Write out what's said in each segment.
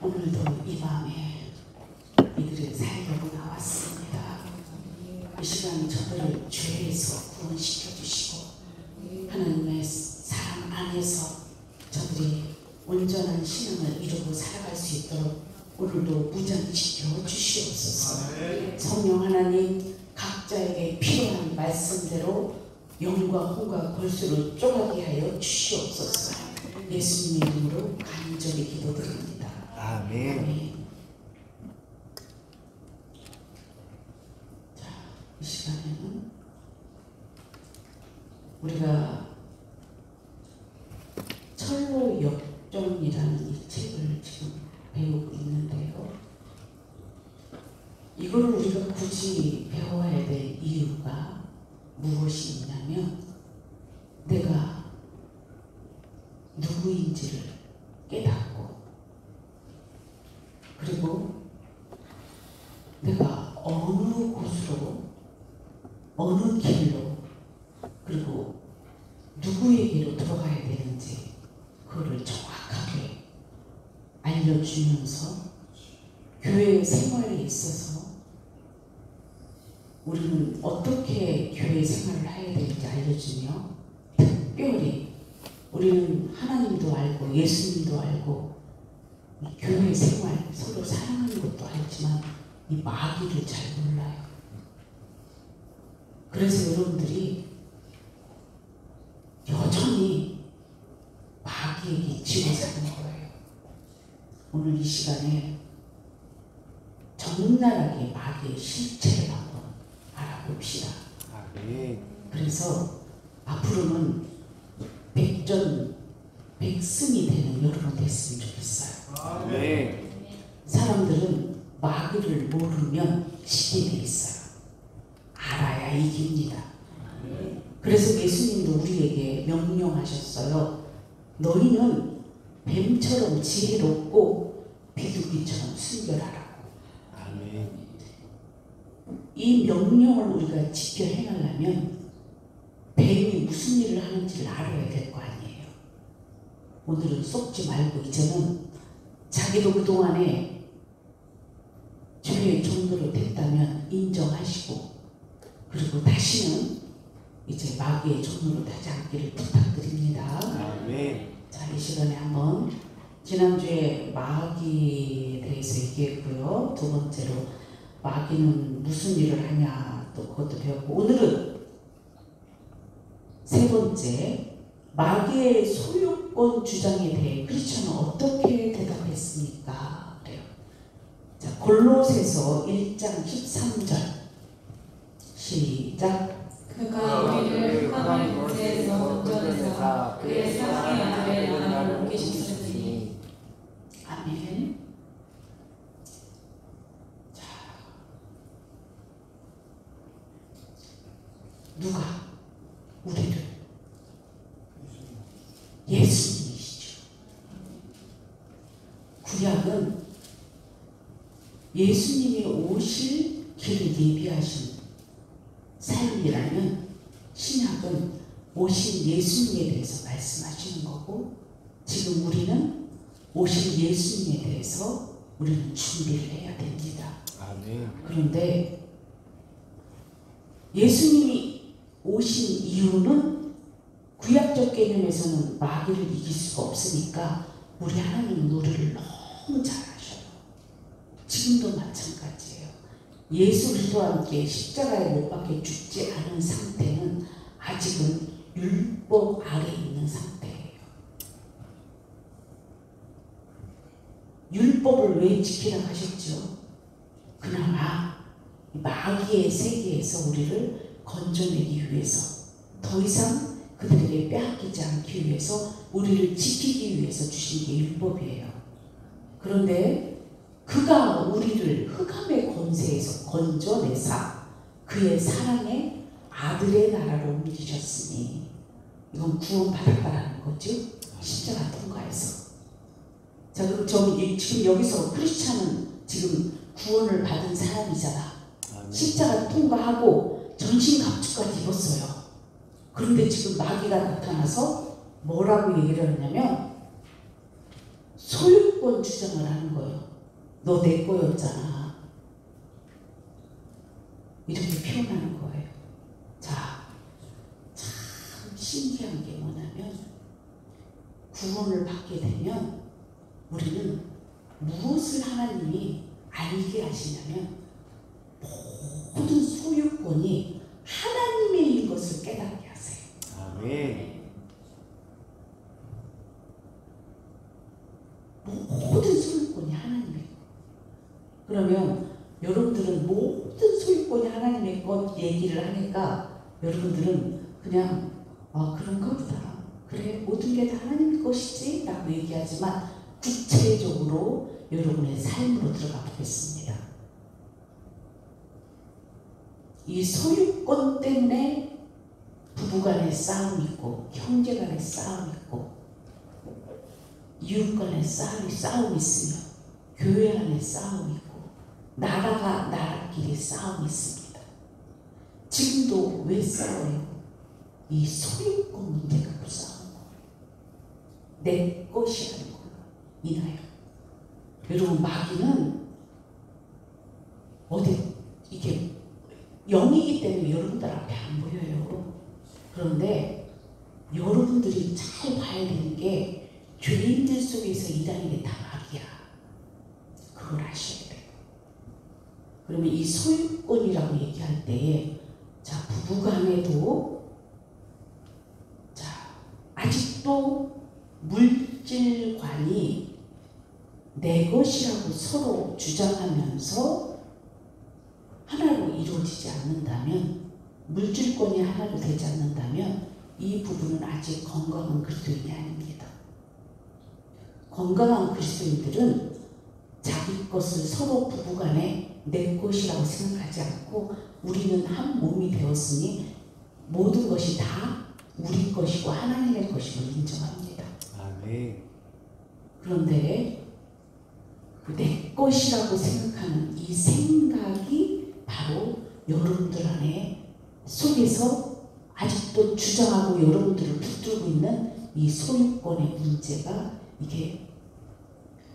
오늘도 이 밤에 이들을 살려고 나왔습니다. 이 시간 저들을 죄에서 구원시켜 주시고 하나님의 사랑 안에서 저들이 온전한 신앙을 이루고 살아갈 수 있도록 오늘도 무장시켜 주시옵소서. 성령 하나님, 각자에게 필요한 말씀대로 영과 혼과 골수를 쪼가게 하여 주시옵소서. 예수님의 이름으로 간절히 기도드립니다. 아멘. 아멘. 자, 이 시간에는 우리가 철로 역정이라는 이 책을 지금 배우고 있는데요. 이거를 우리가 굳이 배워야 될 이유가 무엇이 있냐면, 내가 누구인지를 깨닫고, 그리고 내가 어느 곳으로, 어느 길로, 그리고 누구에게로 들어가야 되는지 그거를 정확하게 알려주면서 교회 생활에 있어서 우리는 어떻게 교회 생활을 해야 되는지 알려주며, 특별히 우리는 하나님도 알고 예수님도 알고 교회 생활 서로 사랑하는 것도 알지만 이 마귀를 잘 몰라요. 그래서 여러분들이 여전히 마귀에게 지고 사는 거예요. 오늘 이 시간에 적나라하게 마귀의 실체를 한번 알아봅시다. 그래서 앞으로는 백전백승이 되는 여러분 됐으면 좋겠어요. 사람들은 마귀를 모르면 시게 돼 있어요. 알아야 이깁니다. 그래서 예수님도 우리에게 명령하셨어요. 너희는 뱀처럼 지혜롭고 비둘기처럼 순결하라고. 이 명령을 우리가 지켜 행하려면 뱀이 무슨 일을 하는지를 알아야 될 거 아니에요. 오늘은 속지 말고 이제는 자기도 그동안에 죄의 종로로 됐다면 인정하시고, 그리고 다시는 이제 마귀의 종로로 타지 않기를 부탁드립니다. 자, 이 시간에 한번 지난주에 마귀에 대해서 얘기했고요. 두 번째로 마귀는 무슨 일을 하냐 또 그것도 배웠고, 오늘은 세 번째, 마귀의 소유권 주장에 대해 크리스천은 어떻게 대답했습니까? 그래요. 자, 골로새서 1장 13절 시작. 그가 우리를 흑암의 권세에서 건져내사 그의 사랑의 아들의 나라로 옮기셨으니. 아멘. 자, 누가? 우리를. 예수님이시죠. 구약은 예수님이 오실 길을 예비하신 삶이라면, 신약은 오신 예수님에 대해서 말씀하시는 거고, 지금 우리는 오신 예수님에 대해서 우리는 준비를 해야 됩니다. 그런데 예수님이 오신 이유는 구약적 개념에서는 마귀를 이길 수가 없으니까 우리 하나님은 우리를 너무 잘 아셔요. 지금도 마찬가지예요. 예수 그리스도와 함께 십자가에 못 박혀 죽지 않은 상태는 아직은 율법 아래에 있는 상태예요. 율법을 왜 지키라 하셨죠? 그나마 마귀의 세계에서 우리를 건져내기 위해서, 더 이상 그들에게 빼앗기지 않기 위해서, 우리를 지키기 위해서 주신 게 율법이에요. 그런데 그가 우리를 흑암의 권세에서 건져내사 그의 사랑의 아들의 나라로 옮기셨으니, 이건 구원받았다라는 거죠. 십자가 통과해서. 자, 그럼 지금 여기서 크리스찬은 지금 구원을 받은 사람이잖아. 십자가 통과하고 전신갑주까지 입었어요. 그런데 지금 마귀가 나타나서 뭐라고 얘기를 하냐면, 소유권 소유권 주장을 하는 거예요. 너 내 거였잖아. 이렇게 표현하는 거예요. 자, 참 신기한 게 뭐냐면 구원을 받게 되면 우리는 무엇을 하나님이 알게 하시냐면 모든 소유권이 하나님의 것을 깨닫게 하세요. 아멘. 모든 소유권이 하나님의 것. 그러면 여러분들은 모든 소유권이 하나님의 것 얘기를 하니까 여러분들은 그냥 그런가 보다. 그래, 모든 게 다 하나님의 것이지 라고 얘기하지만 구체적으로 여러분의 삶으로 들어가 보겠습니다. 이 소유권 때문에 부부간의 싸움이 있고 형제간의 싸움이 있고 이웃간의 싸움이 있으며 교회 안에 싸움이 있고 나라가 나라끼리 싸움이 있습니다. 지금도 왜 싸워요? 이 소유권 문제 갖고 싸우는 거예요. 내 것이라는 걸로 인하여. 여러분 마귀는 어디 이게 영이기 때문에 여러분들 앞에 안 보여요. 그런데 여러분들이 잘 봐야 되는 게 죄인들 속에서 일하는 게 다 마귀야. 그걸 아셔야 돼요. 그러면 이 소유권이라고 얘기할 때에 자, 부부간에도 자, 아직도 물질관이 내 것이라고 서로 주장하면서 하나로 이루어지지 않는다면, 물질권이 하나로 되지 않는다면 이 부분은 아직 건강한 그리스도인이 아닙니다. 건강한 그리스도인들은 자기 것을 서로 부부간에 내 것이라고 생각하지 않고 우리는 한 몸이 되었으니 모든 것이 다 우리 것이고 하나님의 것임을 인정합니다. 아멘. 그런데 내 것이라고 생각하는 이 생각이 바로 여러분들 안에 속에서 아직도 주장하고 여러분들을 붙들고 있는 이 소유권의 문제가 이게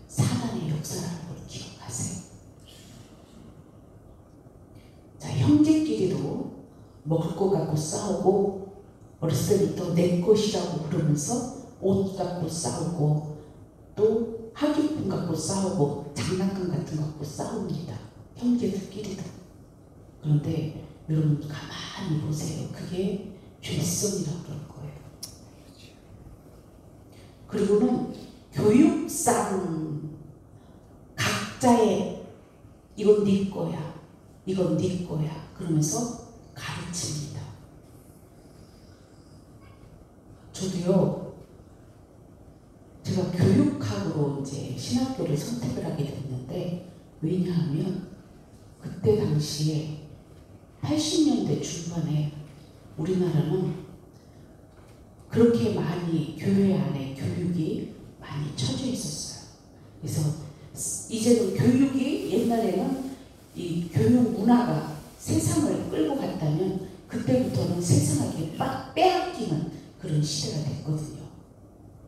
사단의 역사라는 걸 기억하세요. 자, 형제끼리도 먹을 거 갖고 싸우고 어렸을 때부터 내 것이라고 그러면서 옷 갖고 싸우고 또 학용품 갖고 싸우고 장난감 같은 거 갖고 싸웁니다. 형제들끼리도. 그런데 여러분 가만히 보세요. 그게 죄성이라고 그럴 거예요. 그리고는 교육상 각자의 이건 네 거야, 이건 네 거야 그러면서 가르칩니다. 저도요, 제가 교육학으로 이제 신학교를 선택을 하게 됐는데, 왜냐하면 그때 당시에 80년대 중반에 우리나라는 그렇게 많이 교회 안에 교육이 많이 쳐져 있었어요. 그래서 이제는 교육이, 옛날에는 이 교육 문화가 세상을 끌고 갔다면 그때부터는 세상을 빼앗기는 그런 시대가 됐거든요.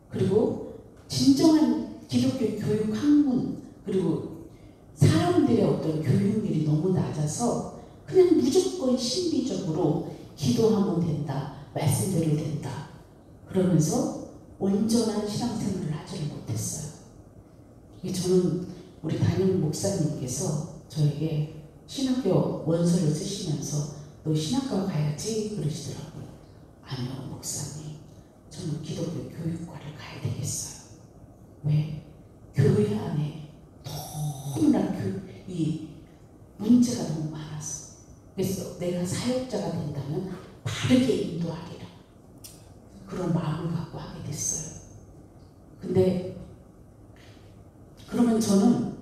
그리고 진정한 기독교 교육 학문, 그리고 사람들의 어떤 교육률이 너무 낮아서 그냥 무조건 신비적으로 기도하면 된다, 말씀대로 된다 그러면서 온전한 신앙생활을 하지를 못했어요. 저는 우리 담임 목사님께서 저에게 신학교 원서를 쓰시면서 너 신학과 가야지 그러시더라고요. 아니요 목사님, 저는 기독교 교육과를 가야 되겠어요. 왜? 교회 안에 너무나 이 문제가 너무 많아서. 그래서 내가 사역자가 된다면 바르게 인도하리라, 그런 마음을 갖고 하게 됐어요. 근데 그러면 저는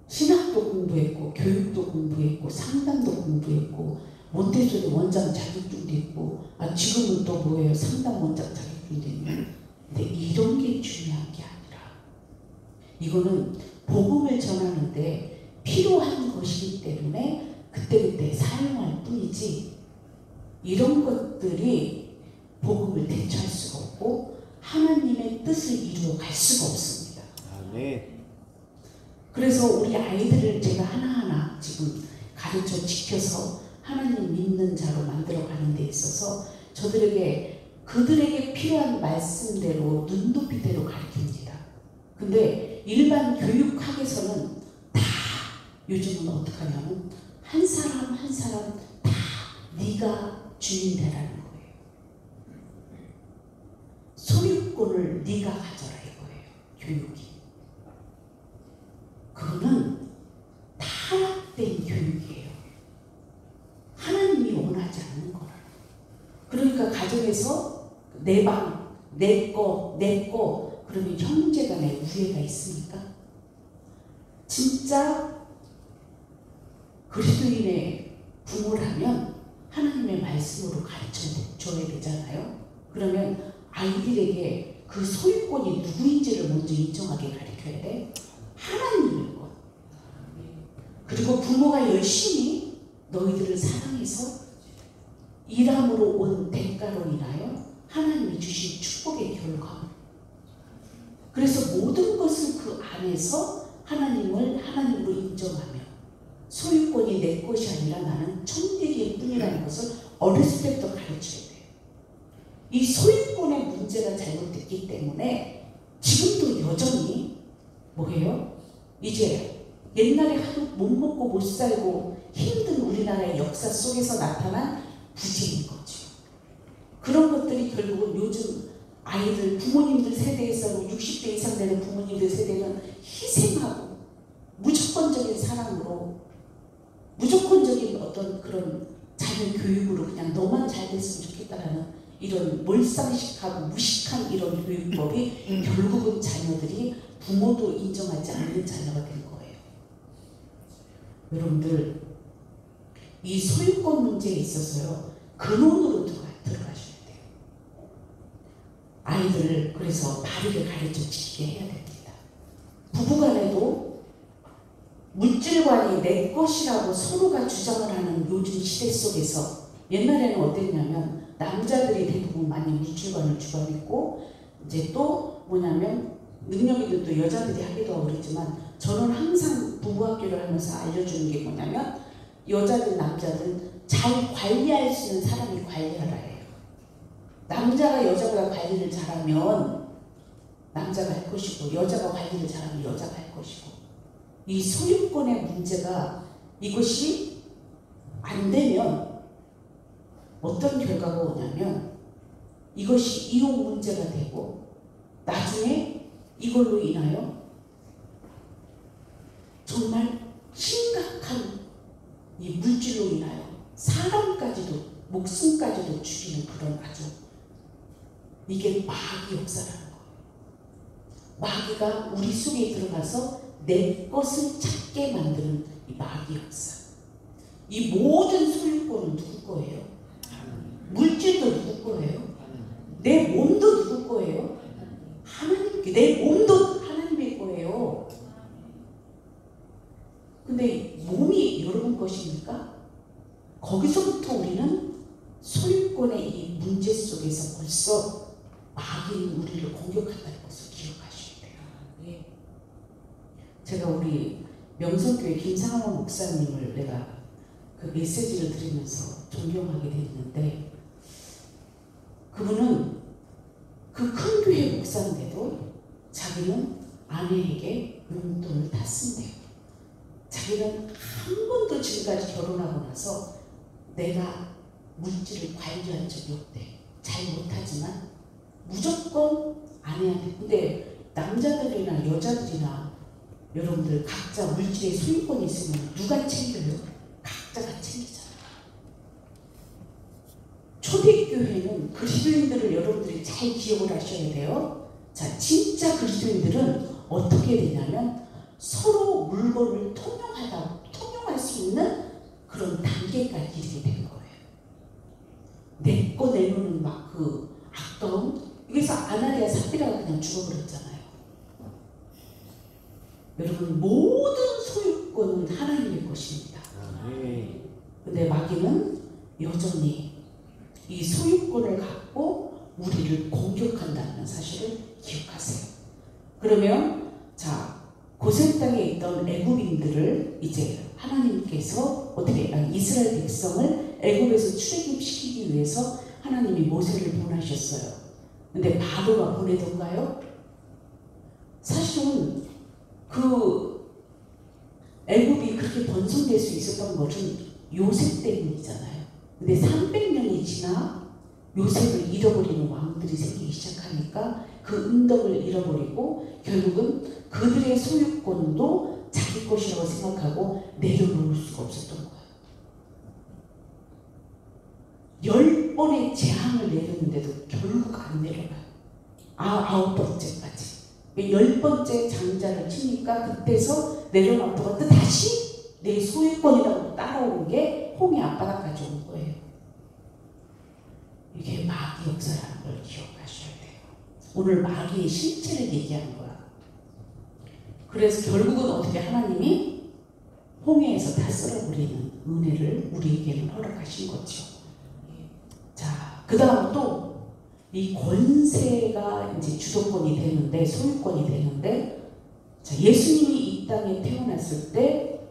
신학도 공부했고 교육도 공부했고 상담도 공부했고 몬테소리 원장 자격증도 있고 지금은 또 뭐예요? 상담 원장 자격증도 있는. 근데 이런 게 중요한 게 아니라 이거는 복음을 전하는데 필요한 것이기 때문에 그때그때 사용할 뿐이지, 이런 것들이 복음을 대처할 수가 없고 하나님의 뜻을 이루어 갈 수가 없습니다. 아멘. 그래서 우리 아이들을 제가 하나하나 지금 가르쳐 지켜서 하나님 믿는 자로 만들어가는 데 있어서 그들에게 필요한 말씀대로 눈높이대로 가르칩니다. 근데 일반 교육학에서는 다 요즘은 어떻게 하냐면 한 사람 한 사람 다 네가 주인 되라는 거예요. 소유권을 네가 가져라 이거예요. 교육이. 그거는 타락된 교육이에요. 하나님이 원하지 않는 거라. 그러니까 가정에서 내 방, 내 거 그러면 형제간에 우애가 있습니까? 진짜 그리스도인의 부모라면 하나님의 말씀으로 가르쳐줘야 되잖아요. 그러면 아이들에게 그 소유권이 누구인지를 먼저 인정하게 가르쳐야 돼. 하나님일 것. 그리고 부모가 열심히 너희들을 사랑해서 일함으로 온 대가로 인하여 하나님이 주신 축복의 결과. 그래서 모든 것을 그 안에서 하나님을 하나님으로 인정하며 소유권이 내 것이 아니라 나는 천대기의 뿐이라는 것을 어렸을 때부터 가르쳐야 돼요. 이 소유권의 문제가 잘못됐기 때문에 지금도 여전히 뭐예요? 이제 옛날에 하도 못 먹고 못 살고 힘든 우리나라의 역사 속에서 나타난 부재인 거죠. 그런 것들이 결국은 요즘 아이들 부모님들 세대에서 60대 이상 되는 부모님들 세대는 희생하고 무조건적인 사랑으로 무조건적인 어떤 그런 자녀 교육으로 그냥 너만 잘 됐으면 좋겠다라는 이런 몰상식하고 무식한 이런 교육법이 결국은 자녀들이 부모도 인정하지 않는 자녀가 된 거예요. 여러분들 이 소유권 문제에 있어서요 근원으로 들어가셔야 돼요. 아이들을 그래서 바르게 가르쳐 주시게 해야 됩니다. 부부간에도 물질관이 내 것이라고 서로가 주장을 하는 요즘 시대 속에서 옛날에는 어땠냐면 남자들이 대부분 많이 물질관을 주관했고 이제 또 뭐냐면 능력 있는 또 여자들이 하기도 하고 그랬지만 저는 항상 부부학교를 하면서 알려주는 게 뭐냐면 여자들 남자들 잘 관리할 수 있는 사람이 관리하라 해요. 남자가 여자가 관리를 잘하면 남자가 할 것이고 여자가 관리를 잘하면 여자가 할 것이고 이 소유권의 문제가 이것이 안 되면 어떤 결과가 오냐면 이것이 이혼 문제가 되고 나중에 이걸로 인하여 정말 심각한 이 물질로 인하여 사람까지도 목숨까지도 죽이는 그런 아주 이게 마귀 역사라는 거예요. 마귀가 우리 속에 들어가서 내 것을 찾게 만드는 이 마귀 역사. 이 모든 소유권은 누구 거예요? 물질도 누구 거예요? 내 몸도 누구 거예요? 하나님께. 내 몸도 하나님의 거예요. 근데 몸이 여러분 것입니까? 거기서부터 우리는 소유권의 이 문제 속에서 벌써 마귀는 우리를 공격한다는 것을 기억하셔야 돼요. 예. 제가 우리 명성교회 김상원 목사님을 내가 그 메시지를 들으면서 존경하게 됐는데 그분은 그 큰 교회 목사인데도 자기는 아내에게 용돈을 다 쓴대요. 자기는 한 번도 지금까지 결혼하고 나서 내가 물질을 관리한 적이 없대. 잘 못하지만 무조건 아내한테. 근데 남자들이나 여자들이나 여러분들 각자 물질의 소유권이 있으면 누가 챙겨요? 각자가 챙기잖아요. 초대교회는 그리스도인들을 여러분들이 잘 기억을 하셔야 돼요. 자, 진짜 그리스도인들은 어떻게 되냐면 서로 물건을 통용할 수 있는 그런 단계까지 이르게 되는 거예요. 내 거 내놓는 막 그 아까움. 그래서 아나리아 삽비라가 그냥 죽어버렸잖아요. 여러분 모든 소유권은 하나님의 것입니다. 근데 마귀는 여전히 이 소유권을 갖고 우리를 공격한다는 사실을 기억하세요. 그러면 자, 고센 땅에 있던 애굽인들을 이제 하나님께서 어떻게 이스라엘 백성을 애굽에서 출애굽시키기 위해서 하나님이 모세를 보내셨어요. 근데 바로가 보내던가요? 사실은 그 애굽이 그렇게 번성될 수 있었던 것은 요셉 때문이잖아요. 근데 300년이 지나 요셉을 잃어버리는 왕들이 생기기 시작하니까 그 은덕을 잃어버리고 결국은 그들의 소유권도 자기 것이라고 생각하고 내려놓을 수가 없었던 거예요. 10번의 재앙을 내렸는데도 결국 안 내려가요. 9번째까지. 10번째 장자를 치니까 그때서 내려놨다가 또 다시 내 소유권이라고 따라오는 게 홍해 앞바다까지 온 거예요. 이게 마귀 역사라는 걸 기억하셔야 돼요. 오늘 마귀의 실체를 얘기하는 거야. 그래서 결국은 어떻게 하나님이 홍해에서 다 쓸어버리는 은혜를 우리에게는 허락하신 거죠. 자, 그 다음 또 이 권세가 이제 주도권이 되는데, 소유권이 되는데, 자, 예수님이 이 땅에 태어났을 때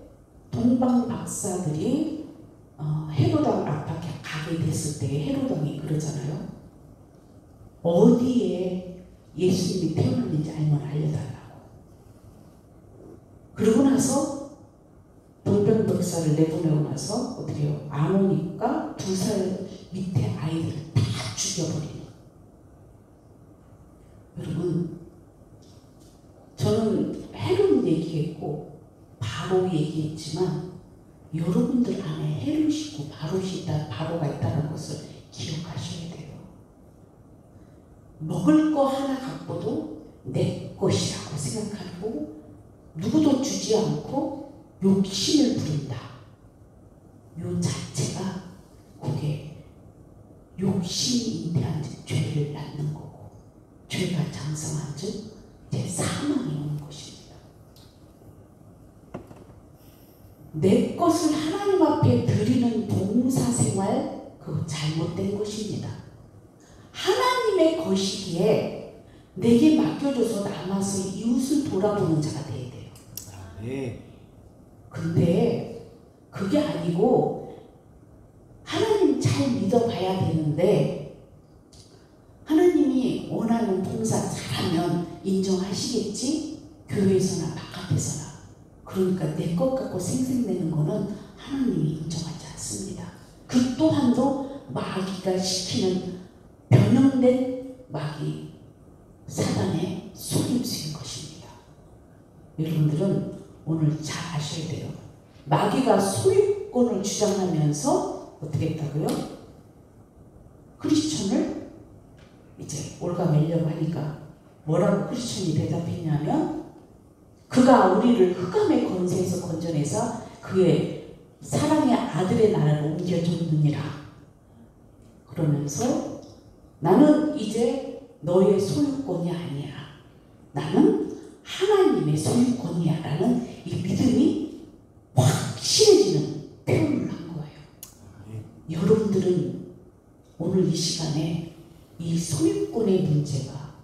동방 박사들이 헤로당 앞에 가게 됐을 때 헤로당이 그러잖아요. 어디에 예수님이 태어났는지 알면 알려달라고. 그러고 나서 동방 박사를 내보내고 나서 어떻게 해요? 안 오니까 2살 밑에 아이들을 다 죽여버리는. 여러분, 저는 헤롯 얘기했고 바로 얘기했지만 여러분들 안에 헤롯이 있고 바로가 있다는 것을 기억하셔야 돼요. 먹을 거 하나 갖고도 내 것이라고 생각하고 누구도 주지 않고 욕심을 부린다. 요 자체가 그게 욕심이 인대한 죄를 낳는 거고, 죄가 장성한 즉 이제 사망이 오는 것입니다. 내 것을 하나님 앞에 드리는 봉사생활, 그거 잘못된 것입니다. 하나님의 것이기에 내게 맡겨줘서 남아서 이웃을 돌아보는 자가 돼야 돼요. 네. 근데 그게 아니고 하나님 잘 믿어봐야 되는데 하나님이 원하는 봉사 잘하면 인정하시겠지? 교회에서나 바깥에서나. 그러니까 내 것 갖고 생색내는 거는 하나님이 인정하지 않습니다. 그 또한도 마귀가 시키는 변형된 마귀 사단의 속임수인 것입니다. 여러분들은 오늘 잘 아셔야 돼요. 마귀가 소유권을 주장하면서 어떻게 했다고요? 크리스천을 이제 올가매려고 하니까 뭐라고 크리스천이 대답했냐면 그가 우리를 흑암의 권세에서 건져내서 그의 사랑의 아들의 나라로 옮겨줬느니라. 그러면서 나는 이제 너의 소유권이 아니야. 나는 하나님의 소유권이야. 라는 이 믿음이 확실해지는 표현을 한 거예요. 여러분들은 오늘 이 시간에 이 소유권의 문제가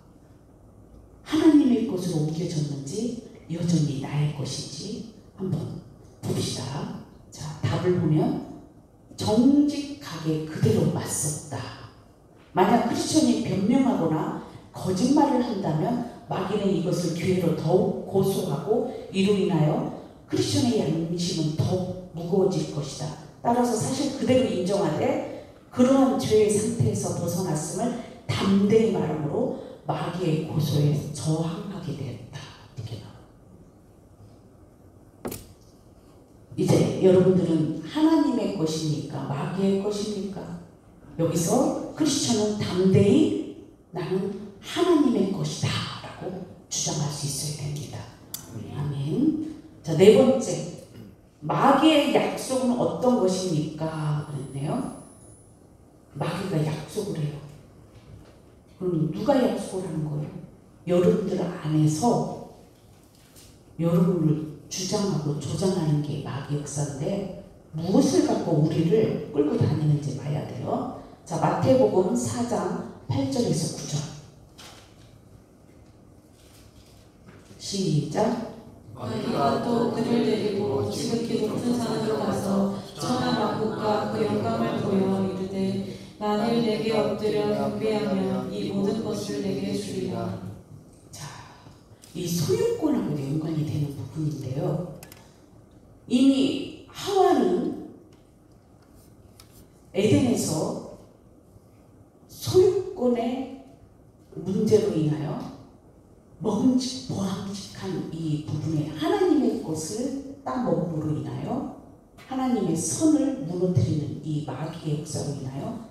하나님의 것으로 옮겨졌는지 여전히 나의 것인지 한번 봅시다. 자, 답을 보면 정직하게 그대로 맞섰다. 만약 크리스천이 변명하거나 거짓말을 한다면 마귀는 이것을 기회로 더욱 고소하고 이로 인하여 크리스천의 양심은 더욱 무거워질 것이다. 따라서 사실 그대로 인정하되 그러한 죄의 상태에서 벗어났음을 담대히 말함으로 마귀의 고소에 저항하게 되었다. 이렇게 나와요. 이제 여러분들은 하나님의 것입니까? 마귀의 것입니까? 여기서 크리스천은 담대히 나는 하나님의 것이다 라고 주장할 수 있어야 됩니다. 아멘. 자, 4번째, 마귀의 약속은 어떤 것입니까? 그랬네요. 마귀가 약속을 해요. 그럼 누가 약속을 하는 거예요? 여러분들 안에서 여러분을 주장하고 조장하는 게 마귀 역사인데 무엇을 갖고 우리를 끌고 다니는지 봐야 돼요. 자, 마태복음 4장 8절에서 9절. 시작. 마귀가 또 그를 데리고 지극히 높은 산으로 가서 천하 만국과 그 영광을 보여 이르되 만일 내게 엎드려 경배하면 이 모든 것을 내게 주리라. 자, 이 소유권하고 연관이 되는 부분인데요. 이미 하와는 에덴에서 소유권의 문제로 인하여 먹음직한 이 부분에 하나님의 것을 따먹음으로 인하여 하나님의 선을 무너뜨리는 이 마귀의 역사로 인하여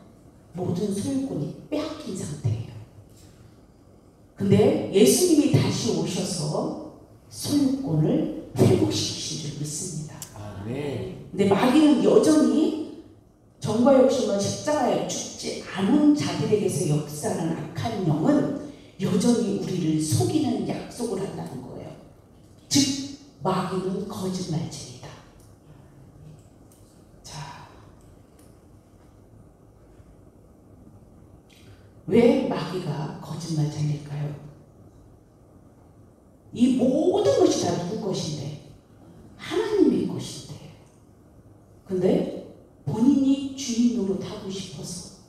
모든 소유권이 빼앗긴 상태예요. 근데 예수님이 다시 오셔서 소유권을 회복시키신 줄 믿습니다. 아멘. 근데 마귀는 여전히 정과 욕심과 십자가에 죽지 않은 자들에게서 역사하는 악한 영은 여전히 우리를 속이는 약속을 한다는 거예요. 즉 마귀는 거짓말쟁이다. 자, 왜 마귀가 거짓말쟁이일까요? 이 모든 것이 다 누구 것인데? 하나님의 것인데. 근데 본인이 주인 노릇하고 싶어서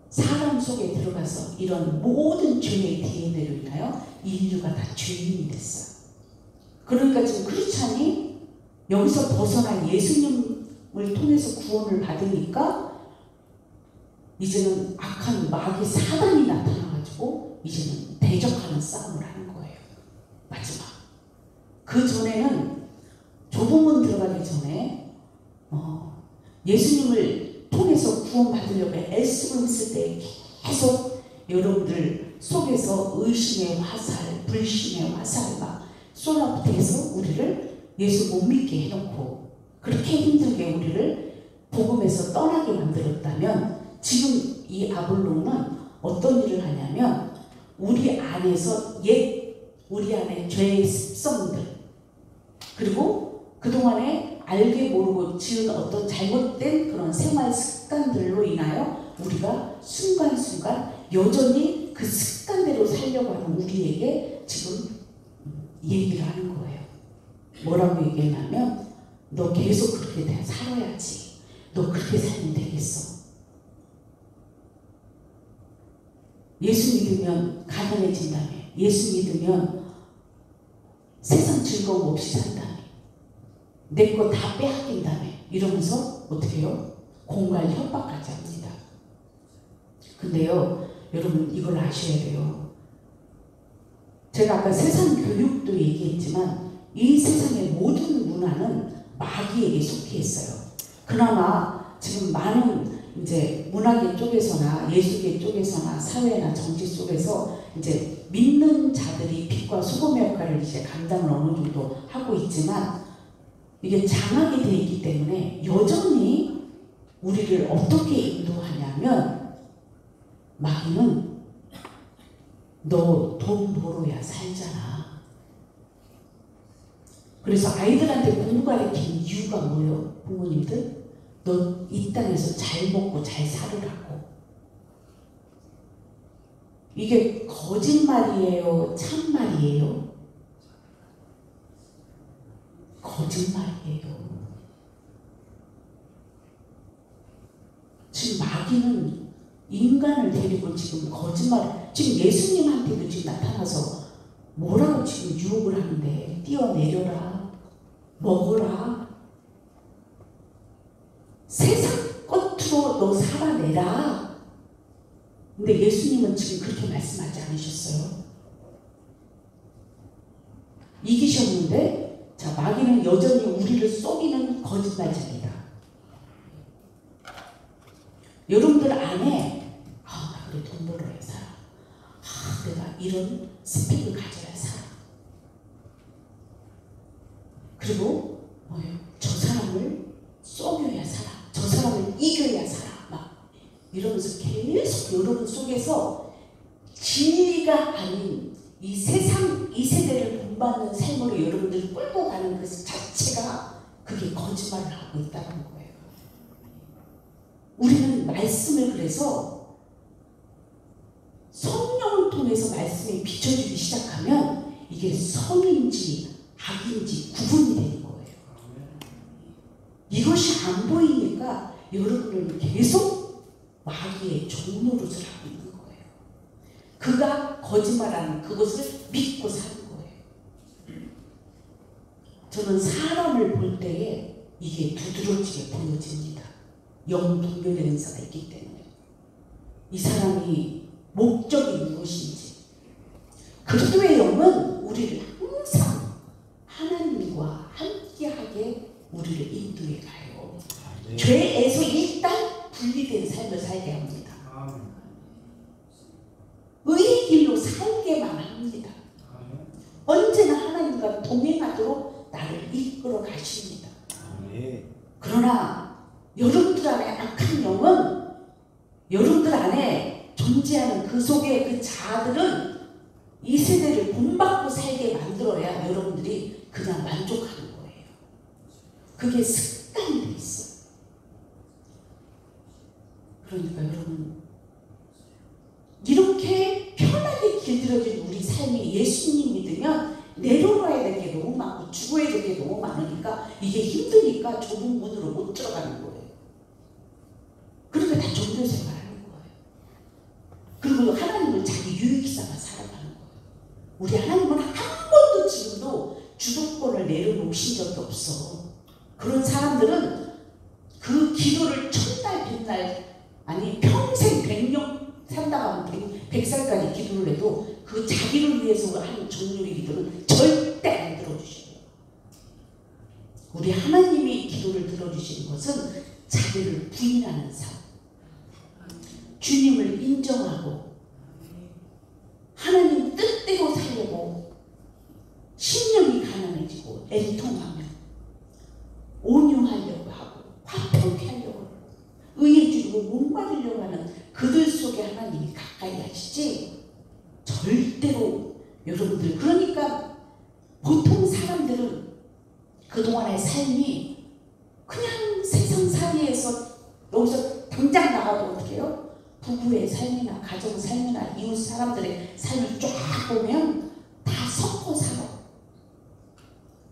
사람 속에 들어가서 이런 모든 죄의 DNA로 인하여 인류가 다 죄인이 됐어요. 그러니까 지금 크리스찬이 여기서 벗어나 예수님을 통해서 구원을 받으니까 이제는 악한 마귀 사단이 나타나가지고 이제는 대적하는 싸움을 하는 거예요. 마지막. 그 전에는 좁은 문 들어가기 전에 예수님을 통해서 구원받으려고 애쓰고 있을 때 계속 여러분들 속에서 의심의 화살, 불신의 화살 막 쏟아부어서 우리를 예수 못 믿게 해놓고 그렇게 힘들게 우리를 복음에서 떠나게 만들었다면 지금 이 아볼론은 어떤 일을 하냐면 우리 안에서 우리 안에 죄의 습성들 그리고 그동안에 알게 모르고 지은 어떤 잘못된 그런 생활 습관들로 인하여 우리가 순간순간 여전히 그 습관대로 살려고 하는 우리에게 지금 얘기를 하는 거예요. 뭐라고 얘기했냐면 너 계속 그렇게 살아야지. 너 그렇게 살면 되겠어. 예수 믿으면 가난해진다며. 예수 믿으면 세상 즐거움 없이 산다며. 내 거 다 빼앗긴다며. 이러면서 어떻게 해요? 공갈 협박까지 합니다. 근데요, 여러분 이걸 아셔야 돼요. 제가 아까 세상 교육도 얘기했지만 이 세상의 모든 문화는 마귀에게 속해 있어요. 그나마 지금 많은 이제 문화계 쪽에서나 예술계 쪽에서나 사회나 정치 속에서 이제 믿는 자들이 빛과 소금의 역할을 이제 감당을 어느 정도 하고 있지만 이게 장악이 되어 있기 때문에 여전히 우리를 어떻게 인도하냐면 마귀는 너 돈 벌어야 살잖아. 그래서 아이들한테 공부 가르치는 이유가 뭐예요? 부모님들? 너 이 땅에서 잘 먹고 잘 살으라고. 이게 거짓말이에요? 참말이에요? 거짓말이에요. 지금 마귀는 인간을 데리고 지금 거짓말, 지금 예수님한테도 지금 나타나서 뭐라고 지금 유혹을 하는데 뛰어내려라, 먹어라, 세상 끝으로 너 살아내라. 근데 예수님은 지금 그렇게 말씀하지 않으셨어요. 이기셨는데 자, 마귀는 여전히 우리를 속이는 거짓말쟁이다. 여러분들 안에 나 그래 돈 벌어야 살아. 내가 이런 스펙을 가져야 살아. 그리고 저 사람을 속여야 살아. 저 사람을 이겨야 살아. 막 이러면서 계속 여러분 속에서 진리가 아닌 이 세상, 이 세대를 본받는 삶으로 여러분들을 끌고 가는 그 자체가 그게 거짓말을 하고 있다는 거예요. 우리는 말씀을 그래서 성령을 통해서 말씀이 비춰주기 시작하면 이게 선인지 악인지 구분이 되는 거예요. 이것이 안 보이니까 여러분은 계속 마귀의 종노릇을 하고 있는 거예요. 그가 거짓말하는 그것을 믿고 사는 거예요. 저는 사람을 볼 때에 이게 두드러지게 보여집니다. 영분별의 은사가 있기 때문에 이 사람이 목적이 무엇인지. 그리스도의 영은 우리를 항상 하나님과 함께하게 우리를 인도해 가요. 네. 죄에서 일단 분리된 삶을 살게 합니다. 의의 길로 살게만 합니다. 언제나 하나님과 동행하도록 나를 이끌어 가십니다. 네. 그러나 여러분들 안에 악한 영은 여러분들 안에 존재하는 그 속에 그 자아들은 이 세대를 본받고 살게 만들어야 여러분들이 그냥 만족하는 거예요. 그게 습관이 돼 있어요. 그러니까 여러분 이렇게 편하게 길들여진 우리 삶이 예수님 믿으면 내려놔야 될 게 너무 많고 죽어야 될 게 너무 많으니까 이게 힘드니까 좁은 문으로 못 들어가는 거예요. 그러니까 다 종교 생활하는 거예요. 그리고 하나님을 자기 유익 삼아 살아가는 거예요. 우리 하나님은 한 번도 지금도 주도권을 내려놓으신 적이 없어. 그런 사람들은 그 기도를 첫날 백날 아니 평생 100년 산다고 하면 100살까지 기도를 해도 그 자기를 위해서 하는 정률의 기도는 절대 안 들어주셔요. 우리 하나님이 기도를 들어주시는 것은 자기를 부인하는 삶, 주님을 인정하고 하나님 뜻대로 살려고 신령이 가난해지고 애통하며 온유하려고 하고 화평케 하려고 하고 의에 주고 목마르려고 하는 그들 속에 하나님이 가까이 하시지 절대로 여러분들 그러니까 보통 사람들은 그동안의 삶이 그냥 세상살이에서 여기서 당장 나가도 어떻게 해요? 부부의 삶이나 가정 삶이나 이웃 사람들의 삶을 쫙 보면 다 섞어 살아.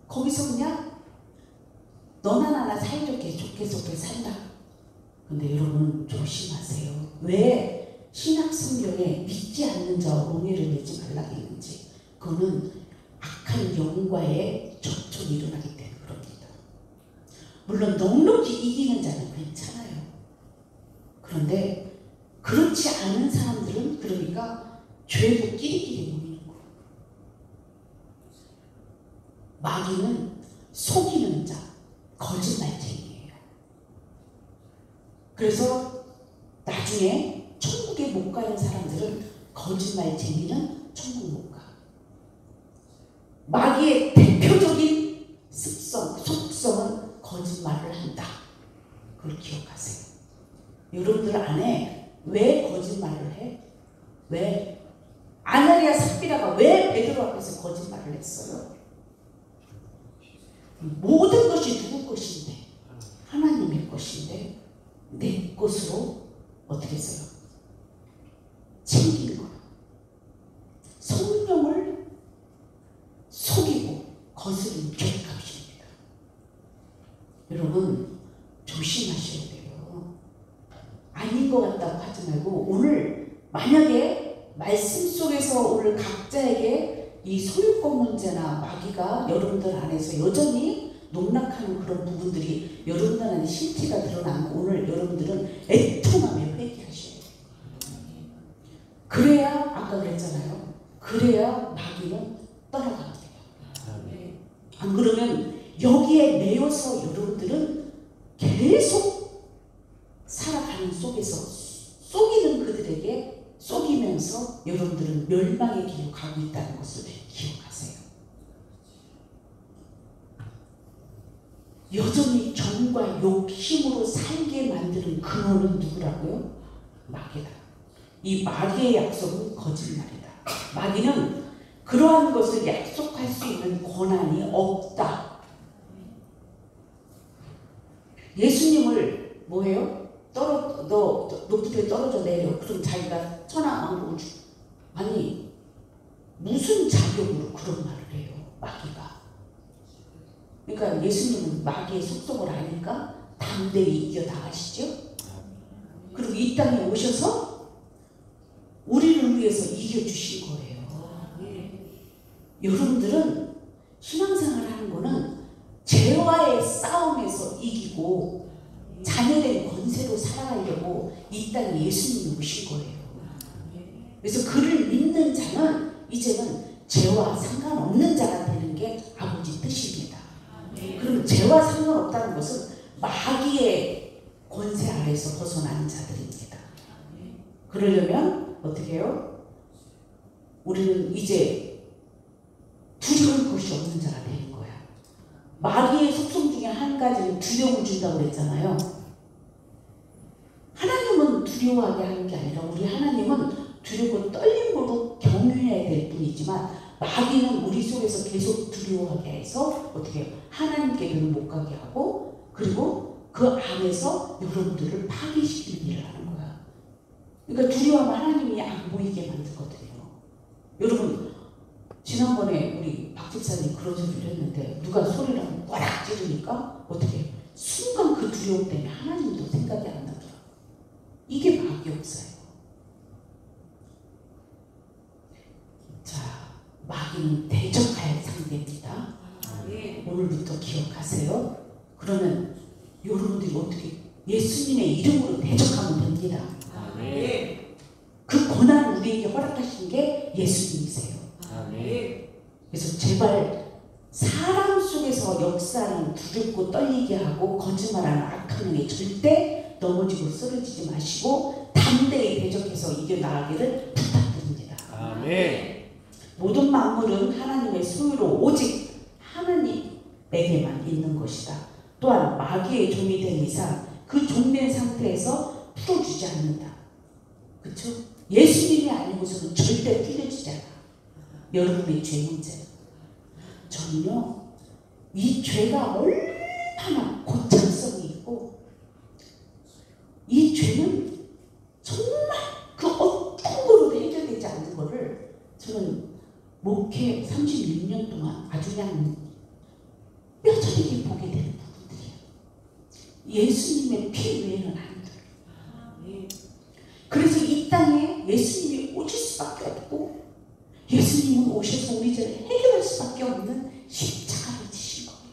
거기서 그냥 너나 나나 사이좋게 좋게 산다. 근데 여러분 조심하세요. 왜 신약 성경에 믿지 않는 자와 옹해를 내지 말라고 했는지. 그거는 악한 영과의 접촉이 일어나기 때문에 그럽니다. 물론 넉넉히 이기는 자는 괜찮아요. 그런데 그렇지 않은 사람들은 그러니까 죄도 끼리끼리 모이는 거예요. 마귀는 속이는 자, 거짓말쟁이에요. 그래서 나중에 천국에 못 가는 사람들은 거짓말쟁이는 천국 못 가. 마귀의 대표적인 습성, 속성은 거짓말을 한다. 그걸 기억하세요. 여러분들 안에 왜 거짓말을 해? 왜? 아나니아 삽비라가 왜 베드로 앞에서 거짓말을 했어요? 모든 것이 누구 것인데? 하나님의 것인데 내 것으로 어떻게 했어요? 챙긴 거예요. 성령을 속이고 거스른 죄값입니다. 여러분 조심하셔야 돼요. 아닌 것 같다고 하지 말고 오늘 만약에 말씀 속에서 오늘 각자에게 이 소유권 문제나 마귀가 여러분들 안에서 여전히 농락하는 그런 부분들이 여러분들 안에 실체가 드러나면 오늘 여러분들은 애통하며 회개하셔야 돼요. 그래야 아까 그랬잖아요. 그래야 마귀는 떠나갑니다. 안 그러면 여기에 매여서 여러분들은 계속 살아가는 속에서 속이는 그들에게 속이면서 여러분들은 멸망의 길로 가고 있다는 것을 기억하세요. 여전히 정과 욕, 힘으로 살게 만드는 근원은 누구라고요? 마귀다. 이 마귀의 약속은 거짓말이다. 마귀는 그러한 것을 약속할 수 있는 권한이 없다. 예수님을 뭐예요? 너 높이 떨어져 내려. 그럼 자기가 천하만국을 주. 아니 무슨 자격으로 그런 말을 그러니까 예수님은 마귀의 속성을 아니까 담대히 이겨 나가시죠. 그리고 이 땅에 오셔서 우리를 위해서 이겨주신 거예요. 여러분들은 신앙생활 하는 거는 죄와의 싸움에서 이기고 자녀된 권세로 살아가려고 이 땅에 예수님이 오신 거예요. 그래서 그를 믿는 자는 이제는 죄와 상관없는 자가 되는 게 아버지 뜻입니다. 그러면 죄와 상관없다는 것은 마귀의 권세 아래서 벗어나는 자들입니다. 그러려면 어떻게 해요? 우리는 이제 두려울 것이 없는 자가 되는 거야. 마귀의 속성 중에 한 가지는 두려움을 준다고 그랬잖아요. 하나님은 두려워하게 하는 게 아니라 우리 하나님은 두렵고 떨림으로 경유해야 될 뿐이지만 마귀는 우리 속에서 계속 두려워하게 해서 어떻게 해요? 하나님께는 못 가게 하고 그리고 그 안에서 여러분들을 파괴시키는 일을 하는 거야. 그러니까 두려워하면 하나님이 안 보이게 만들거든요. 여러분 지난번에 우리 박 집사님 그런 소리를 했는데 누가 소리를 하면 꽉 찌르니까 어떻게 해요? 순간 그 두려움 때문에 하나님도 생각이 안 나더라고요. 이게 마귀 역사예요. 자, 마귀는 대적할 상대입니다. 오늘부터 기억하세요. 그러면 여러분들이 어떻게 예수님의 이름으로 대적하면 됩니다. 그 권한 우리에게 허락하신 게 예수님이세요. 그래서 제발 사람 속에서 역사는 두렵고 떨리게 하고 거짓말하는 악한 영에 절대 넘어지고 쓰러지지 마시고 담대히 대적해서 이겨나가기를 부탁드립니다. 아멘. 모든 만물은 하나님의 소유로 오직 하나님에게만 있는 것이다. 또한 마귀의 종이 된 이상 그 종된 상태에서 풀어주지 않는다. 그렇죠? 예수님이 아니고서는 절대 풀려주지 않아. 여러분의 죄 문제. 저는요, 이 죄가 얼마나 고착성이 있고 이 죄는 정말 그 어떤 거로도 해결되지 않는 거를 저는 목회 36년 동안 아주 그냥 뼈저리게 보게 되는 부분들이에요. 예수님의 피 외에는 안 돼. 그래서 이 땅에 예수님이 오실 수밖에 없고 예수님은 오셔서 우리 죄를 해결할 수밖에 없는 십자가를 지신 거예요.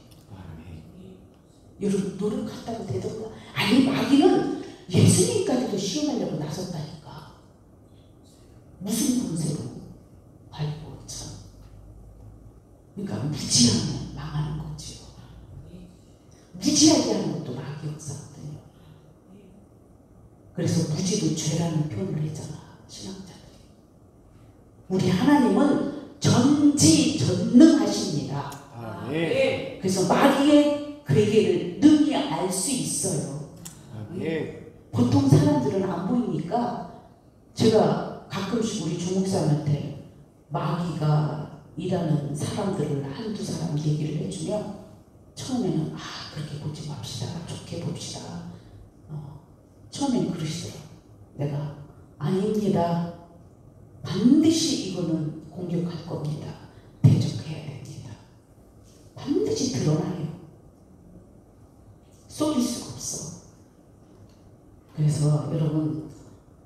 여러분 노력한다고 되던가? 아니 마귀는 예수님까지도 시험하려고 나섰다니까. 무슨 권세로? 발고 참. 그러니까 무지하면 망하는 거죠. 무지하게 하는 것도 마귀 역사거든요. 그래서 무지도 죄라는 표현을 했잖아 신학자들이. 우리 하나님은 전지전능하십니다. 아멘. 그래서 마귀의 괴계를 능히 알 수 있어요. 아멘. 보통 사람들은 안 보이니까 제가 가끔씩 우리 조목사님한테 마귀가 일하는 사람들을 한두 사람 얘기를 해주면 처음에는 그렇게 보지 맙시다. 좋게 봅시다. 처음엔 그러시더라고요. 내가 아닙니다. 반드시 이거는 공격할 겁니다. 대적해야 됩니다. 반드시 드러나요. 속일 수가 없어. 그래서 여러분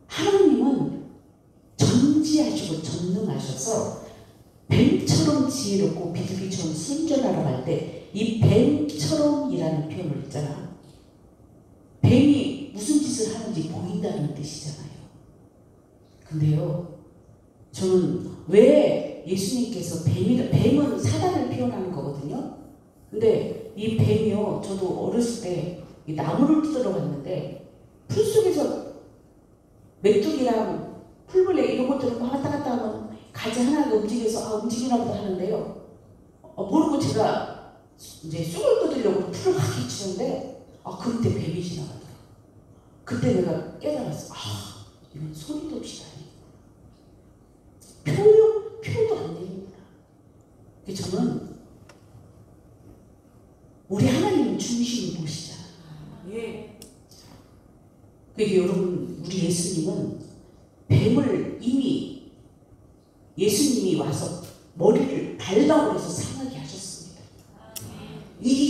하나님은 전지하시고 전능하셔서 뱀처럼 지혜롭고 비둘기처럼 순전하라고 할 때 이 뱀처럼이라는 표현을 했잖아. 뱀이 무슨 짓을 하는지 보인다는 뜻이잖아요. 근데요 저는 왜 예수님께서 뱀은 사단을 표현하는 거거든요. 근데 이 뱀이요 저도 어렸을 때 이 나무를 뜯으러 갔는데 풀 속에서 메뚜기랑 풀벌레 이런 것들을 왔다 갔다 하면 가지 하나가 움직여서 움직이나 보다 하는데요. 모르고 제가 이제 쑥을 뜯으려고 풀을 확 끼치는데 그때 뱀이 지나가더라고요. 그때 내가 깨달았어. 이건 소리도 없이 다니. 표도 안 되는구나. 저는 우리 하나님은 중심을 보시잖아. 그러니까 여러분 우리 예수님은 뱀을 이미 예수님이 와서 머리를 달라고 해서 상하게 하셨습니다. 이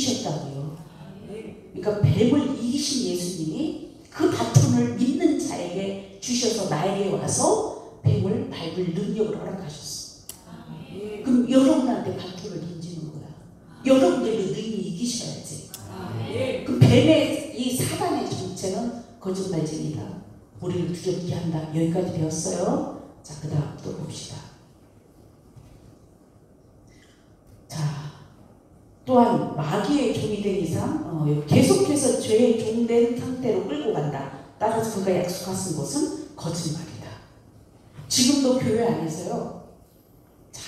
그러니까 뱀을 이기신 예수님이 그 바톤을 믿는 자에게 주셔서 나에게 와서 뱀을 밟을 능력을 허락하셨어. 그럼 여러분한테 바톤을 던지는 거야. 여러분들이 능히 이기셔야지. 그 뱀의 이 사단의 정체는 거짓말쟁이다. 우리를 두렵게 한다. 여기까지 배웠어요. 자, 그 다음 또 봅시다. 자, 또한 마귀의 종이 된 이상 계속해서 죄의 종된 상태로 끌고 간다. 따라서 그가 약속하신 것은 거짓말이다. 지금도 교회 안에서요. 자,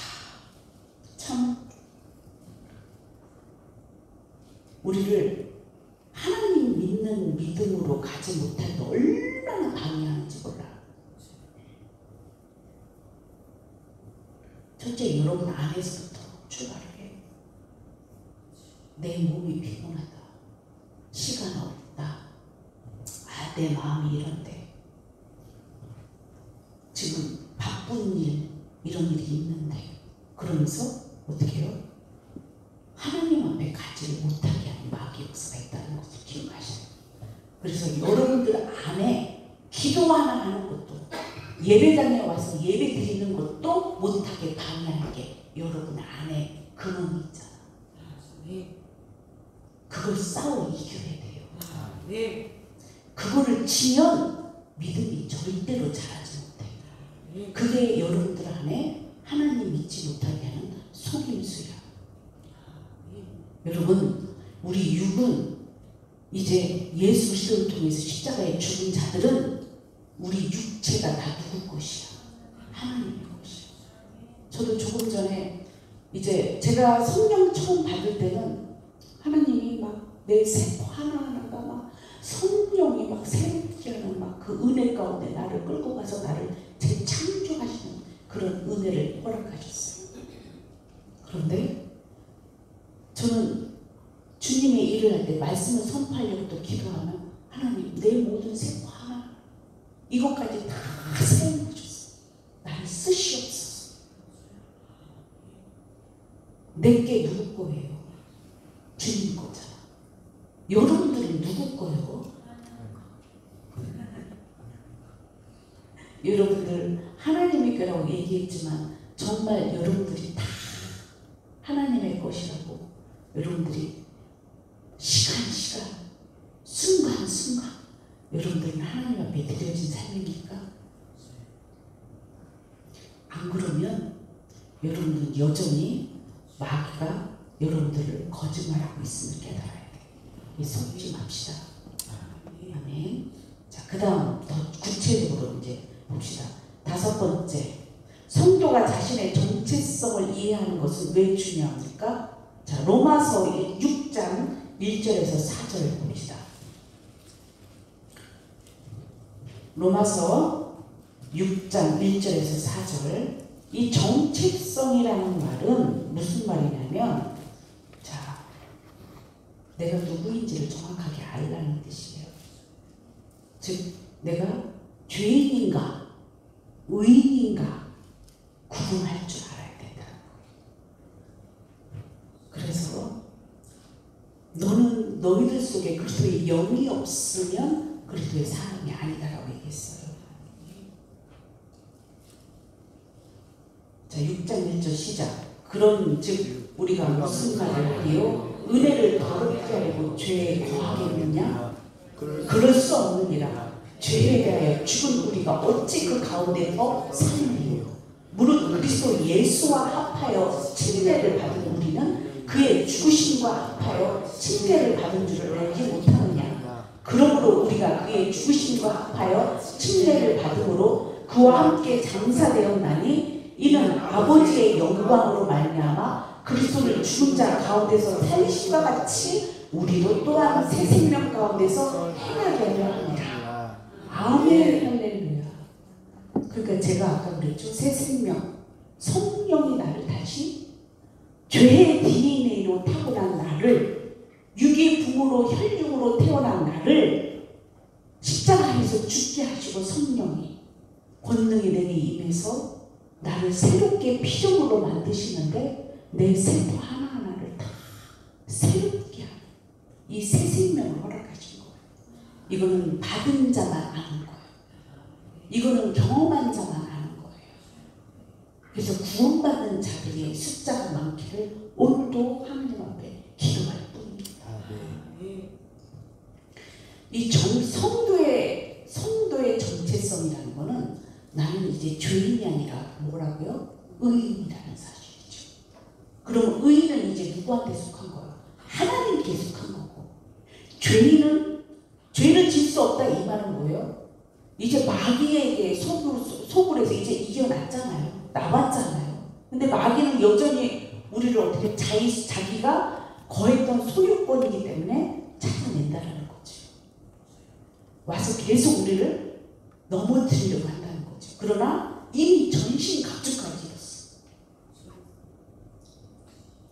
참 우리를 하나님 믿는 믿음으로 가지 못할 때 얼마나 방해하는지 몰라. 첫째, 여러분 안에서부터 출발을 해. 내 몸이 피곤하다. 시간 없다. 내 마음이 이런데. 지금 바쁜 일, 이런 일이 있는데. 그러면서 어떻게 해요? 하나님 앞에 가지를 못하게 하는 마귀 역사가 있다는 것을 기억하셔야 돼요. 그래서 여러분들 안에 기도 하나 하는 것도, 예배당에 와서 예배 드리는 것도 못하게 방해하는 게 여러분 안에 근원이 있잖아. 그걸 싸워 이겨야 돼요. 그거를 치면 믿음이 절대로 자라지 못해. 그게 여러분들 안에 하나님 믿지 못하게 하는 속임수야. 여러분, 우리 육은 이제 예수 그리스도를 통해서 십자가에 죽은 자들은 우리 육체가 다 누구 것이야? 하나님의 것이야. 저도 조금 전에 이제 제가 성령 처음 받을 때는 하나님이 막 내 세포 하나하나가 막 성령이 막 새롭게 하는 막 그 은혜 가운데 나를 끌고 가서 나를 재창조하시는 그런 은혜를 허락하셨어요. 그런데 저는 주님의 일을 할 때 말씀을 선포하려고 또 기도하면 하나님 내 모든 세포 하나 이것까지 다 사용하셨어. 나를 쓰시옵소서. 내게 누구 거예요? 주님 거잖아. 여러분들은 누구 거예요? 여러분들 하나님의 거라고 얘기했지만 정말 여러분들이 다 하나님의 것이라고 여러분들이 시간 순간 여러분들은 하나님 앞에 드려진 삶입니까? 안 그러면 여러분들은 여전히 마귀가 여러분들을 거짓말하고 있음을 깨달아야 돼. 속지 맙시다. 아멘. 자, 그 다음 더 구체적으로 이제 봅시다. 다섯 번째, 성도가 자신의 정체성을 이해하는 것은 왜 중요합니까? 자, 로마서 6장 1절에서 4절을 봅시다. 로마서 6장 1절에서 4절. 이 정체성이라는 말은 무슨 말이냐면, 자, 내가 누구인지를 정확하게 알라는 뜻이에요. 즉, 내가 죄인인가 의인인가 구분할 줄 알아야 된다는 거예요. 그래서 너는 너희들 속에 그리스도의 영이 없으면 그리스도의 사람이 아니다라고 얘기했어요. 자, 6장 1절 시작. 그런 즉 우리가 무슨 말을 하리요? 은혜를 더럽게 하려고 죄에 거하겠느냐? 그럴 수 없느니라. 죄에 대하여 죽은 우리가 어찌 그 가운데서 사느니요? 무릇 그리스도 예수와 합하여 침례를 받은 우리는 그의 죽으심과 합하여 침례를 받은 줄을 알지 못하느냐? 그러므로 우리가 그의 죽으심과 합하여 침례를 받음으로 그와 함께 장사되었나니 이는 아버지의 영광으로 말미암아 그리스도를 죽은 자 가운데서 살리심과 같이 우리도 또한 새 생명 가운데서 행하게 하려 합니다. 아멘. 할렐루야. 그러니까 제가 아까 그랬죠. 새 생명, 성령이 나를 다시 죄의 DNA로 타고난 나를, 육의 부모로 혈육으로 태어난 나를 십자가에서 죽게 하시고 성령이 권능이 내게 임해서 나를 새롭게 피조물로 만드시는데 내 세포 하나하나를 다 새롭게 하는 이 새 생명을 허락 이거는 받은 자만 아는 거예요. 이거는 경험한 자만 아는 거예요. 그래서 구원받는 자들의 숫자가 많기를 오늘도 하나님 앞에 기도할 뿐입니다. 이 성도의 정체성이라는 거는 나는 이제 죄인이 아니라 뭐라고요? 의인이라는 사실이죠. 그럼 의인은 이제 누구한테 속한 거예요? 하나님께 속한 거고, 죄는 질 수 없다 이 말은 뭐예요? 이제 마귀에게 속으로 이제 이겨났잖아요. 나왔잖아요. 근데 마귀는 여전히 우리를 어떻게 자기가 거했던 소유권이기 때문에 찾아낸다라는 거죠. 와서 계속 우리를 넘어뜨리려고 한다는 거죠. 그러나 이미 전신 각주까지 이뤘어.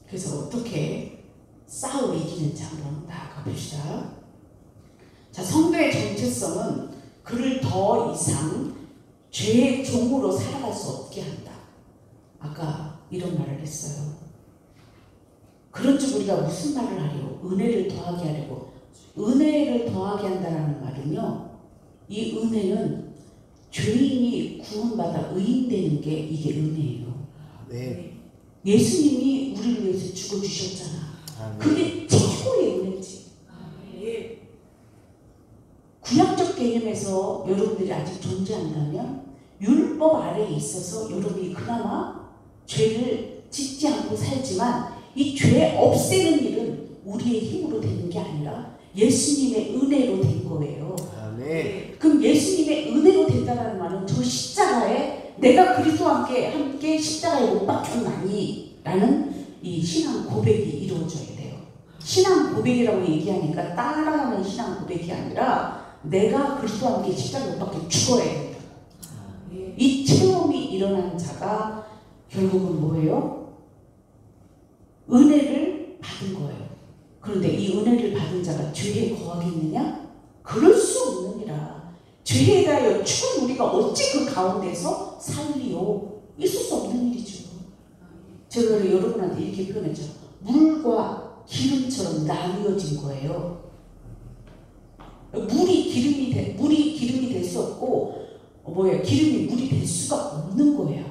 그래서 어떻게 싸워 이기는지 한번 나아가 봅시다. 자, 성도의 정체성은 그를 더 이상 죄의 종으로 살아갈 수 없게 한다. 아까 이런 말을 했어요. 그런즉 우리가 무슨 말을 하려고? 은혜를 더하게 하려고. 은혜를 더하게 한다는 말은요, 이 은혜는 죄인이 구원받아 의인되는 게 이게 은혜예요. 네. 예수님이 우리를 위해서 죽어주셨잖아. 그게 최고의 은혜지. 구약적 개념에서 여러분들이 아직 존재한다면 율법 아래에 있어서 여러분이 그나마 죄를 짓지 않고 살지만 이 죄 없애는 일은 우리의 힘으로 되는 게 아니라 예수님의 은혜로 된 거예요. 그럼 예수님의 은혜로 된다는 말은 저 십자가에 내가 그리스도와 함께 십자가에 못 박혔나니 라는 이 신앙 고백이 이루어져야 돼요. 신앙 고백이라고 얘기하니까 따라하는 신앙 고백이 아니라 내가 그리스도와 함께 십자가에 못 박혀 죽어야 된다. 이 체험이 일어난 자가 결국은 뭐예요? 은혜를 받은 거예요. 그런데 이 은혜를 받은 자가 죄에 거하겠느냐? 그럴 수 없느니라. 죄에 대하여 죽은 우리가 어찌 그 가운데서 살리요? 있을 수 없는 일이죠. 제가 여러분한테 이렇게 표현했죠. 물과 기름처럼 나누어진 거예요. 물이 기름이 될 수 없고 기름이 물이 될 수가 없는 거야.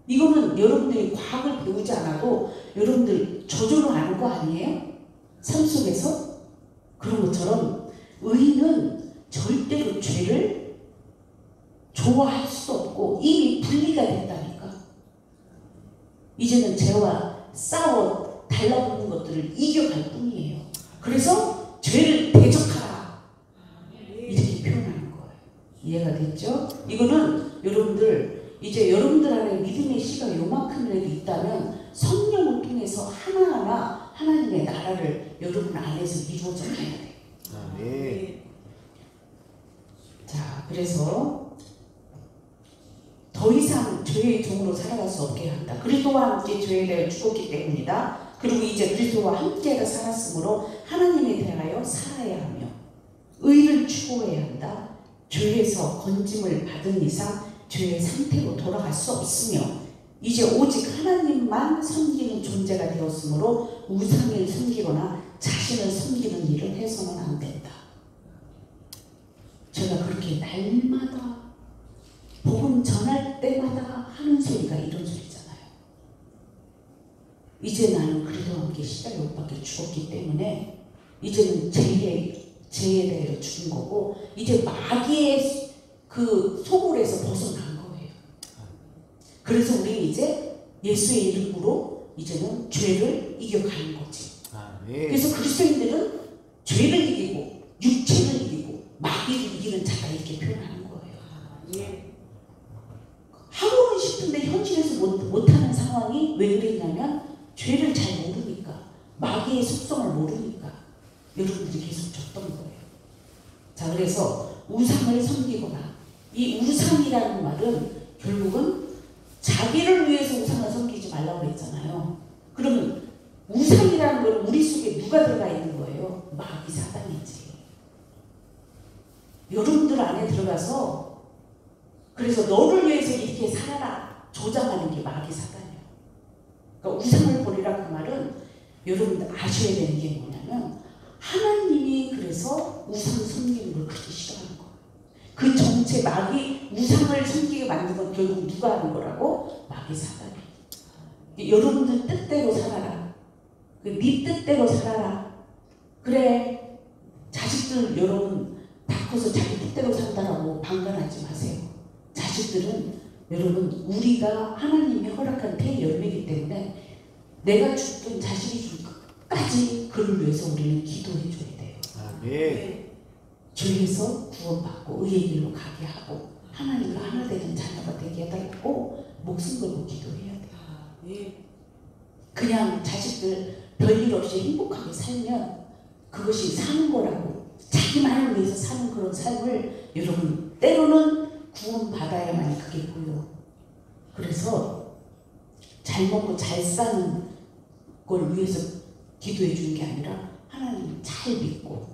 이거는 여러분들이 과학을 배우지 않아도 여러분들 저절로 아는 거 아니에요? 삶 속에서? 그런 것처럼 의인은 절대로 죄를 좋아할 수 없고 이미 분리가 됐다니까. 이제는 죄와 싸워 달라붙는 것들을 이겨갈 뿐이에요. 그래서 죄를 대적하라 이렇게 표현하는 거예요. 이해가 됐죠? 이거는 여러분들 이제 여러분들 안에 믿음의 씨가 요만큼이라도 있다면 성령을 통해서 하나하나 하나님의 나라를 여러분 안에서 이루어져 가야 돼요. 자, 그래서 더 이상 죄의 종으로 살아갈 수 없게 한다. 그리스도와 함께 죄에 대해 죽었기 때문이다. 그리고 이제 그리스도와 함께 살았으므로 하나님에 대하여 살아야 하며 의를 추구해야 한다. 죄에서 건짐을 받은 이상 죄의 상태로 돌아갈 수 없으며 이제 오직 하나님만 섬기는 존재가 되었으므로 우상을 섬기거나 자신을 섬기는 일을 해서는 안 된다. 제가 그렇게 날마다 복음 전할 때마다 하는 소리가 이런 소리잖아요. 이제 나는 그리스도와 함께 십자가에 못 박혀 죽었기 때문에 이제는 죄에 대해 죽은 거고 이제 마귀의 그 소굴에서 벗어난 거예요. 그래서 우리는 이제 예수의 이름으로 이제는 죄를 이겨가는 거지. 그래서 그리스도인들은 죄를 이기고 육체를 이기고 마귀를 이기는 자가 이렇게 표현하는 거예요. 하고는 싶은데 현실에서 못하는 상황이 왜 그랬냐면 죄를 잘 모르니까 마귀의 속성을 모르니까 여러분들이 계속 졌던 거예요. 자, 그래서 우상을 섬기거나 이 우상이라는 말은 결국은 자기를 위해서 우상을 섬기지 말라고 그랬잖아요. 그러면 우상이라는 건 우리 속에 누가 들어가 있는 거예요? 마귀 사단이지. 여러분들 안에 들어가서 그래서 너를 위해서 이렇게 살아라 조장하는 게 마귀 사단이에요. 그러니까 우상을 버리라 그 말은 여러분들 아셔야 되는 게 뭐냐면 하나님이 마귀들이 그래서 우상 섬기는 걸 그렇게 싫어하는 거예요. 그 정체 마귀 우상을 섬기게 만든 건 결국 누가 하는 거라고? 마귀 사단이. 여러분들 뜻대로 살아라. 네 뜻대로 살아라. 그래 자식들 여러분 다 커서 자기 뜻대로 산다라고 방관하지 마세요. 자식들은 여러분 우리가 하나님이 허락한 대열매이기 때문에 내가 죽든 자식이 죽든 끝까지 그를 위해서 우리는 기도해 줘야 돼요. 아멘. 죄에서 구원받고 의의 길로 가게 하고 하나님과 하나 되는 자녀가 되게 해달라고 목숨 걸고 기도해야 돼요. 그냥 자식들 별일 없이 행복하게 살면 그것이 사는 거라고. 자기만을 위해서 사는 그런 삶을 여러분 때로는 구원받아야만 그게 보여. 그래서 잘 먹고 잘 사는 걸 위해서 기도해 주는 게 아니라 하나님을 잘 믿고,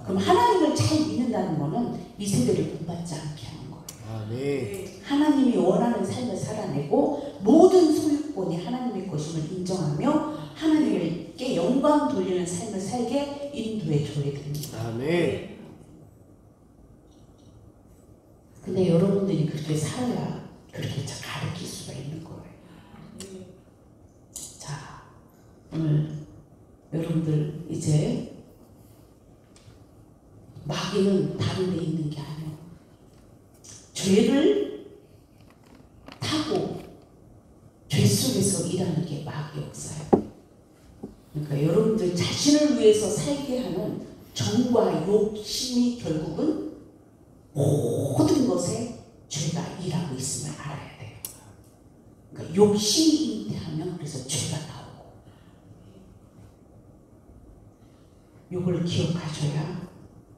그럼 하나님을 잘 믿는다는 거는 이 세대를 본받지 않게 하는 거예요. 아멘. 하나님이 원하는 삶을 살아내고 모든 소유권이 하나님의 것임을 인정하며 하나님께 영광 돌리는 삶을 살게 인도해 줘야 됩니다. 아멘. 근데 여러분들이 그렇게 살아야 그렇게 가르칠 수가 있는 거예요. 자, 오늘 여러분들 이제 마귀는 다른 데 있는 게 아니에요. 죄를 타고 죄 속에서 일하는 게 마귀 역사예요. 그러니까 여러분들 자신을 위해서 살게 하는 정과 욕심이 결국은 모든 것에 죄가 일하고 있음을 알아야 돼요. 그러니까 욕심이 잉태하면 그래서 죄가 나오고, 이걸 기억하셔야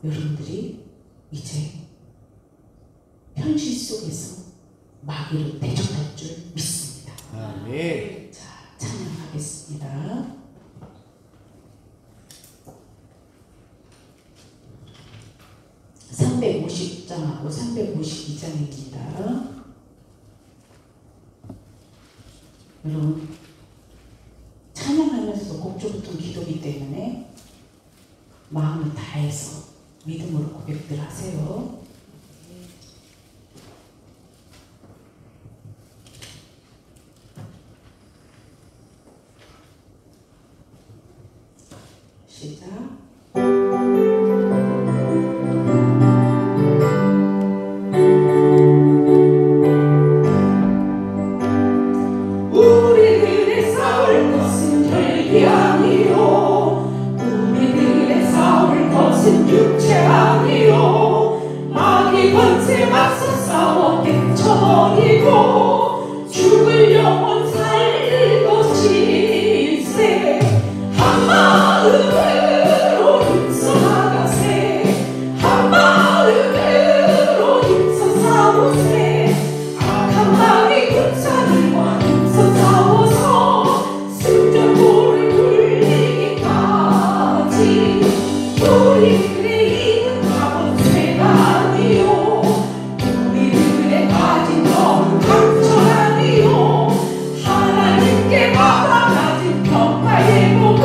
여러분들이 이제 현실 속에서 마귀를 대적할 줄 믿습니다. 아멘. 자, 찬양하겠습니다. (350장하고) (352장입니다) 여러분 찬양하면서도 곡조부터 기도기 때문에 마음을 다해서 믿음으로 고백들 하세요. 시작. 우리들의 싸울 것은 혈기 아니요, 우리들의 싸울 것은 육체 아니요, 마귀 권세 맞서 싸워 깨쳐버리고 죽을 영혼 살릴 것일세. 한 마음으로 힘써 나가세, 한 마음으로 힘써 싸우세. 악한 마귀 군사들과 힘써 싸워서 승전보를 굴리기까지. 우리들의 입은 가본쇠가 아니요, 우리들의 가진 건 강철 아니요, 하나님께 받아가진 평화의 복음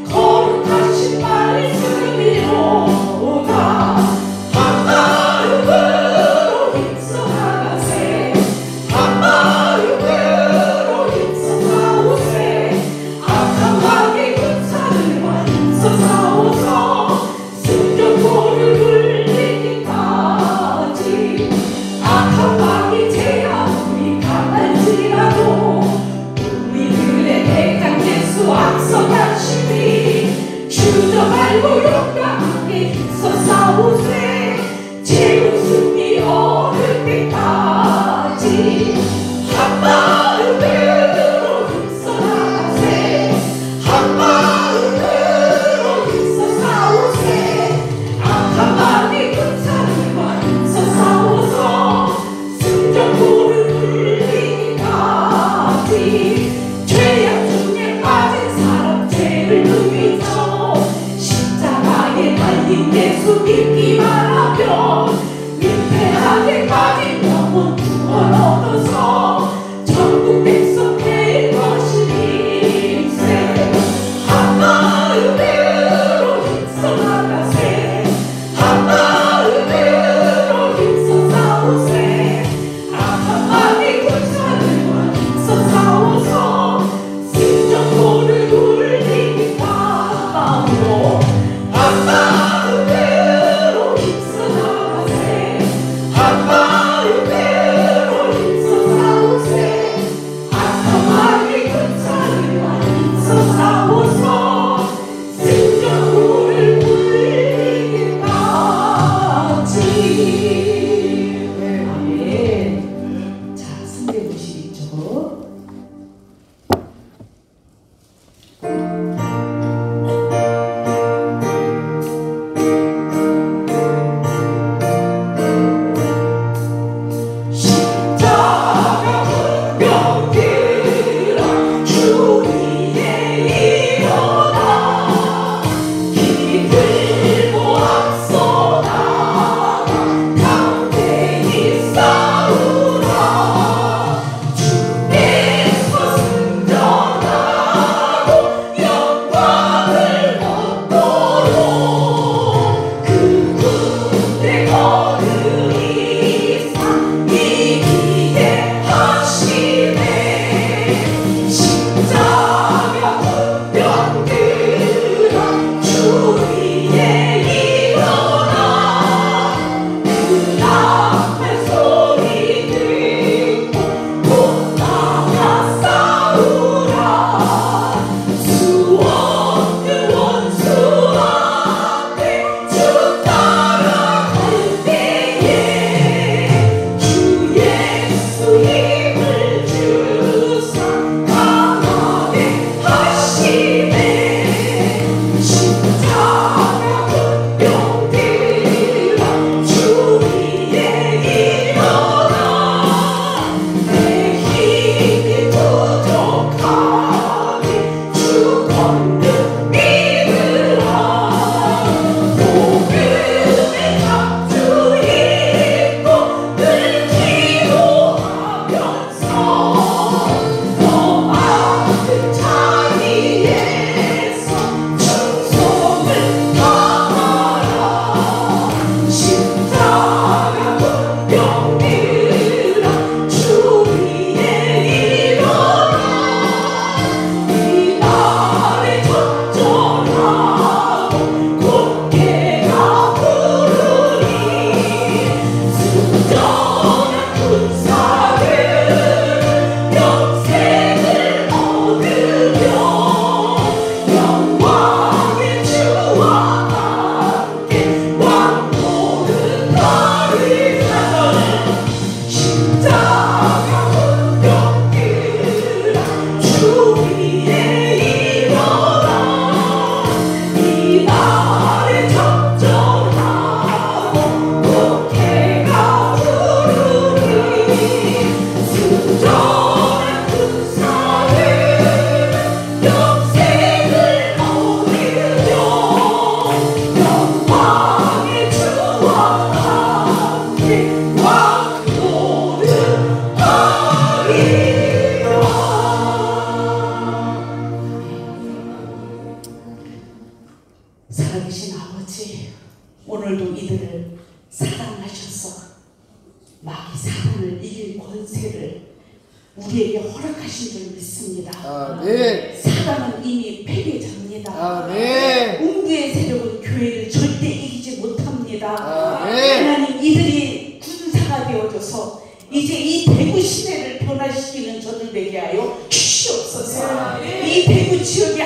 거룩하신 말씀이로다. 한 마음으로 힘써 나가세, 한 마음으로 힘써 싸우세. 악한 마귀 군사들과 힘써 싸워서 승전보를 굴리기까지. 악한 마귀 제압이 강할지라도 우리들의 대장 예수 앞서가시니 주저 말고 용감하게 힘써 싸우세. 최후 승리 얻을 때까지. 한 마음으로 힘써 나가세, 한 마음으로 힘써 싸우세. 악한 마귀 군사들과 힘써 싸워서 승전보를 굴리기까지. 죄악 중에 빠진 사람 죄를 누이죠, 십자가에 달린 예수 믿기만 하면 위태하게 빠진 영혼 구원 얻어서 천국 백성 될 것일세. 한 마음으로 힘써 살아계신 아버지, 오늘도 이들을 사랑하셔서 마귀 사단을 이길 권세를 우리에게 허락하신 줄 믿습니다. 아멘. 사단은 이미 패배자입니다. 아멘. 음부의 세력은 교회를 절대 이기지 못합니다. 아멘. 하나님, 이들이 군사가 되어줘서 이제 이 대구 시대를 변화시키는 저들 되게 하여 주시옵소서. 이 대구 지역에